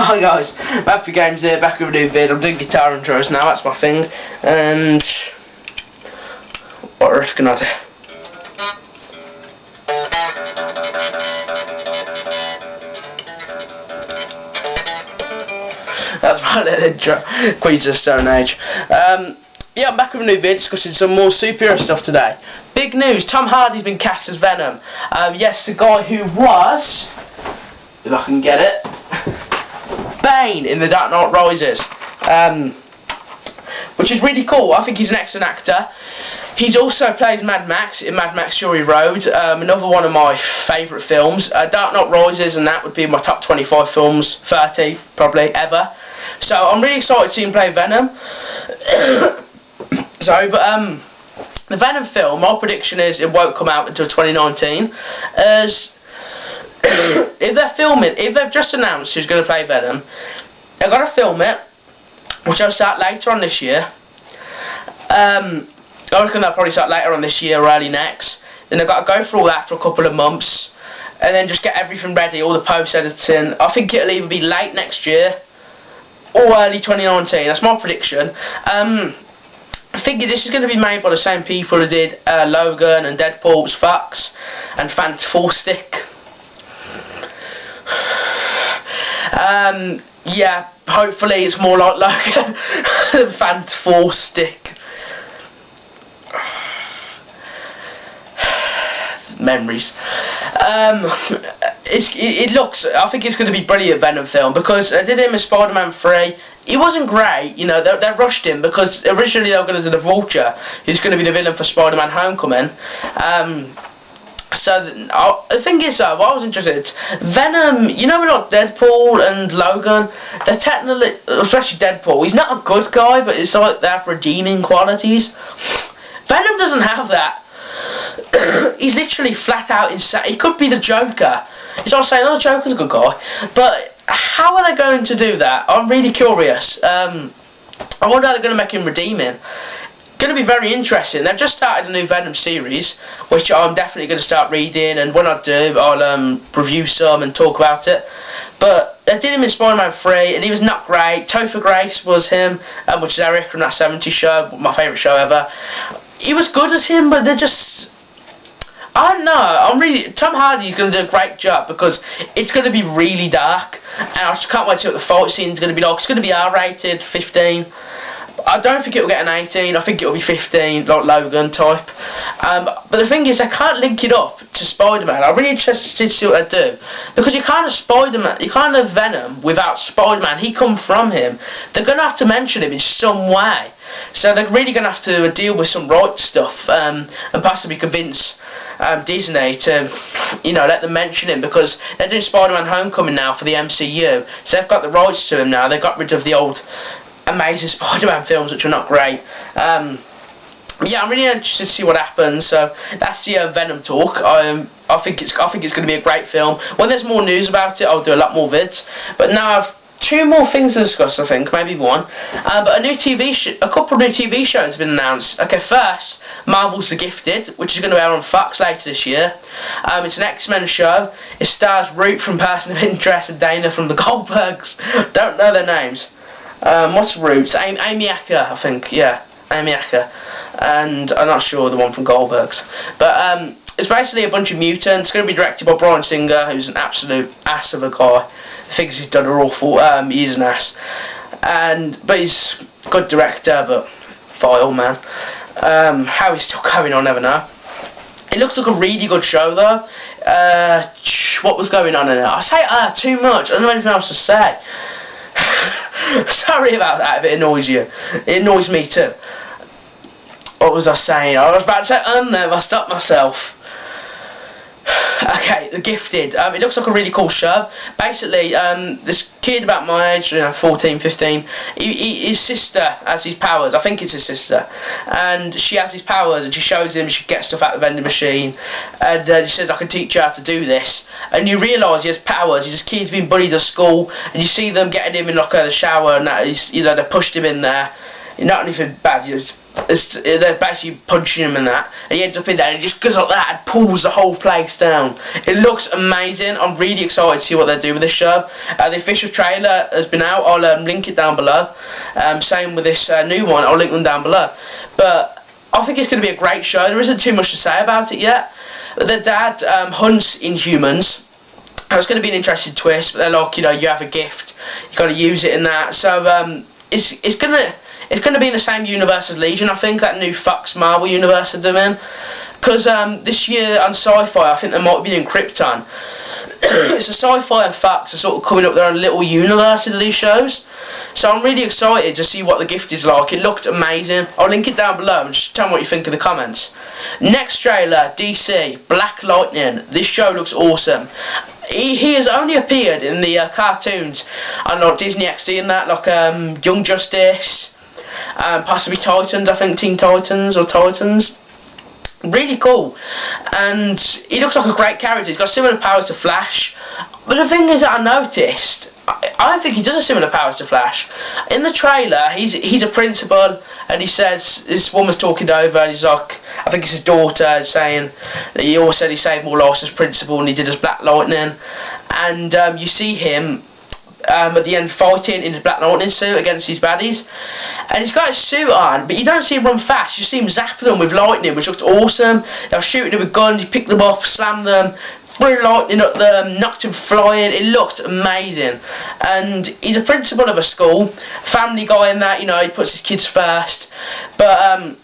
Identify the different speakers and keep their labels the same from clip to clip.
Speaker 1: Hi guys, Matthew Games here, back with a new vid. I'm doing guitar intros now, that's my thing. And what else can I do? That's my little intro. Queens of the Stone Age. Yeah, I'm back with a new vid discussing some more superhero stuff today. Big news, Tom Hardy's been cast as Venom. Yes, the guy who was, if I can get it, Bane in The Dark Knight Rises, which is really cool. I think he's an excellent actor. He's also plays Mad Max in Mad Max Fury Road, another one of my favourite films. Dark Knight Rises and that would be my top 25 films, 30 probably, ever. So I'm really excited to see him play Venom. The Venom film, my prediction is it won't come out until 2019, as if they've just announced who's going to play Venom, they've got to film it, which will start later on this year. I reckon they'll probably start later on this year or early next. Then they've got to go through all that for a couple of months, and then just get everything ready, all the post-editing. I think it'll either be late next year or early 2019. That's my prediction. I think this is going to be made by the same people who did Logan and Deadpool's Fox and Fantastic. Yeah, hopefully it's more like Logan than Fantastic. Memories. It looks, I think it's going to be brilliant Venom film, because I did him in Spider-Man 3. He wasn't great, you know, they rushed him because originally they were going to do the Vulture, who's going to be the villain for Spider-Man Homecoming. So the thing is though, what I was interested, Venom, you know, like Deadpool and Logan, they're technically, especially Deadpool, he's not a good guy, but it's like they have redeeming qualities. Venom doesn't have that. He's literally flat out insane. He could be the Joker. He's not saying, oh, the Joker's a good guy, but how are they going to do that? I'm really curious. I wonder how they're going to make him redeeming. Going to be very interesting. They've just started a new Venom series, which I'm definitely going to start reading, and when I do, I'll review some and talk about it. But they did him in Spider-Man 3, and he was not great. Topher Grace was him, which is Eric from that 70s show, my favourite show ever. He was good as him, but they're just, I don't know. Tom Hardy's going to do a great job, because it's going to be really dark, and I just can't wait to see what the fight scene's going to be like. It's going to be R-rated, 15. I don't think it'll get an 18. I think it'll be 15, like Logan type. But the thing is, they can't link it up to Spider-Man. I'm really interested to see what they do, because you can't have Spider-Man, you can't have Venom without Spider-Man. He come from him. They're going to have to mention him in some way. So they're really going to have to deal with some rights stuff, and possibly convince Disney to, you know, let them mention him, because they're doing Spider-Man Homecoming now for the MCU. So they've got the rights to him now. They got rid of the old Amazing Spider-Man films, which were not great. Yeah, I'm really interested to see what happens. So that's the Venom talk. I think it's going to be a great film. When there's more news about it, I'll do a lot more vids. But now I've two more things to discuss, I think, maybe one. But a couple of new TV shows have been announced. Okay, first, Marvel's The Gifted, which is going to air on Fox later this year. It's an X-Men show. It stars Root from Person of Interest and Dana from The Goldbergs. Don't know their names. What's Root? Amy Acker, I think. Yeah, Amy Acker. And I'm not sure the one from Goldbergs. But it's basically a bunch of mutants. It's going to be directed by Bryan Singer, who's an absolute ass of a guy. The things he's done are awful. He's an ass. But he's a good director, but vile, man. How he's still going on, I never know. It looks like a really good show, though. What was going on in it? I say too much. I don't know anything else to say. Sorry about that if it annoys you. It annoys me too. What was I saying? I was about to say there, I stopped myself. Okay, The Gifted. It looks like a really cool show. Basically, this kid about my age, 14, 15, his sister has his powers. I think it's his sister. And she has his powers, and she shows him she gets stuff out of the vending machine. And she says, I can teach you how to do this. And you realise he has powers. His kid's been bullied at school, and you see them getting him in like the shower, and that is, you know, they pushed him in there. not anything bad, they're basically punching him and that, and he ends up in there and he just goes like that and pulls the whole place down. It looks amazing. I'm really excited to see what they do with this show. The official trailer has been out. I'll link it down below. Same with this new one, I'll link them down below. But I think it's going to be a great show. There isn't too much to say about it yet. The dad hunts Inhumans. It's going to be an interesting twist, but they're like, you have a gift, you got to use it in that. So it's going to be in the same universe as Legion, I think, that new Fox Marvel universe they're doing. Because this year on Sci-Fi, I think they might be in Krypton. So Sci-Fi and Fox are sort of coming up their own little universes of these shows. So I'm really excited to see what the gift is like. It looked amazing. I'll link it down below and just tell me what you think in the comments. Next trailer, DC, Black Lightning. This show looks awesome. He has only appeared in the cartoons on like Disney XD and that, like Young Justice, possibly Titans, I think Teen Titans or Titans. Really cool, and he looks like a great character. He's got similar powers to Flash, but the thing is that I noticed, I think he does have similar powers to Flash. In the trailer, he's a principal, and he says, this woman's talking over, and he's like, I think it's his daughter, saying that he always said he saved more lives as principal, and he did as Black Lightning, and you see him at the end fighting in his Black Lightning suit against his baddies, and he's got his suit on, but you don't see him run fast. You see him zap them with lightning, which looked awesome. They're shooting him with guns, you pick them up, slam them, threw lightning at them, knocked him flying. It looked amazing. And he's a principal of a school, family guy in that, he puts his kids first, but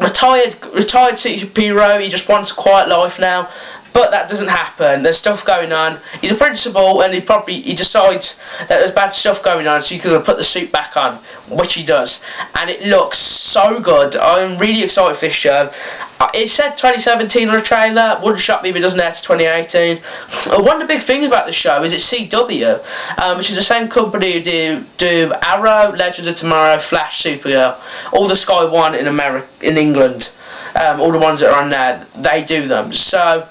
Speaker 1: retired superhero. He just wants a quiet life now. But that doesn't happen. There's stuff going on. He's a principal, and he decides that there's bad stuff going on, so he's going to put the suit back on, which he does. And it looks so good. I'm really excited for this show. It said 2017 on a trailer. Wouldn't shock me if it doesn't air to 2018. One of the big things about the show is it's CW, which is the same company who do Arrow, Legends of Tomorrow, Flash, Supergirl, all the Sky One in England. All the ones that are on there, they do them. So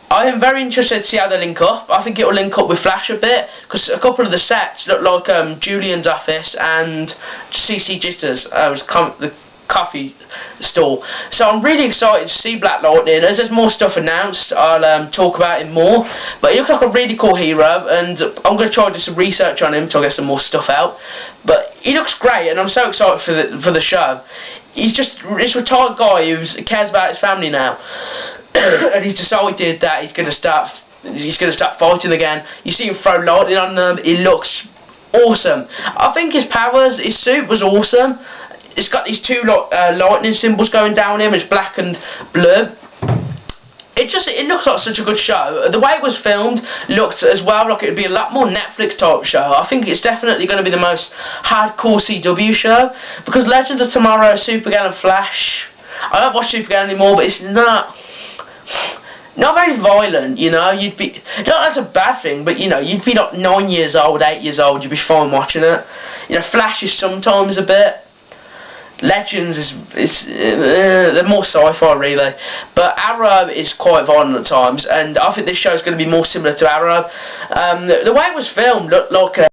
Speaker 1: I am very interested to see how they link up. I think it will link up with Flash a bit, because a couple of the sets look like Julian's office and CC Jitters, the coffee store. So I'm really excited to see Black Lightning. As there's more stuff announced, I'll talk about him more. But he looks like a really cool hero, and I'm going to try to do some research on him to get some more stuff out. But he looks great, and I'm so excited for the show. He's just this retired guy who cares about his family now. And he's decided that he's going to start fighting again. You see him throw lightning on them. He looks awesome. I think his powers, his suit was awesome. It's got these two lightning symbols going down him. It's black and blue. It looks like such a good show. The way it was filmed looked as well like it would be a lot more Netflix type show. I think it's definitely going to be the most hardcore CW show, because Legends of Tomorrow, Supergirl and Flash, I don't watch Supergirl anymore, but it's not very violent, you'd be, that's a bad thing, but you'd be like 9 years old, 8 years old, you'd be fine watching it. Flash is sometimes a bit, Legends they're more sci-fi really, but Arrow is quite violent at times, and I think this show is going to be more similar to Arrow. The way it was filmed looked like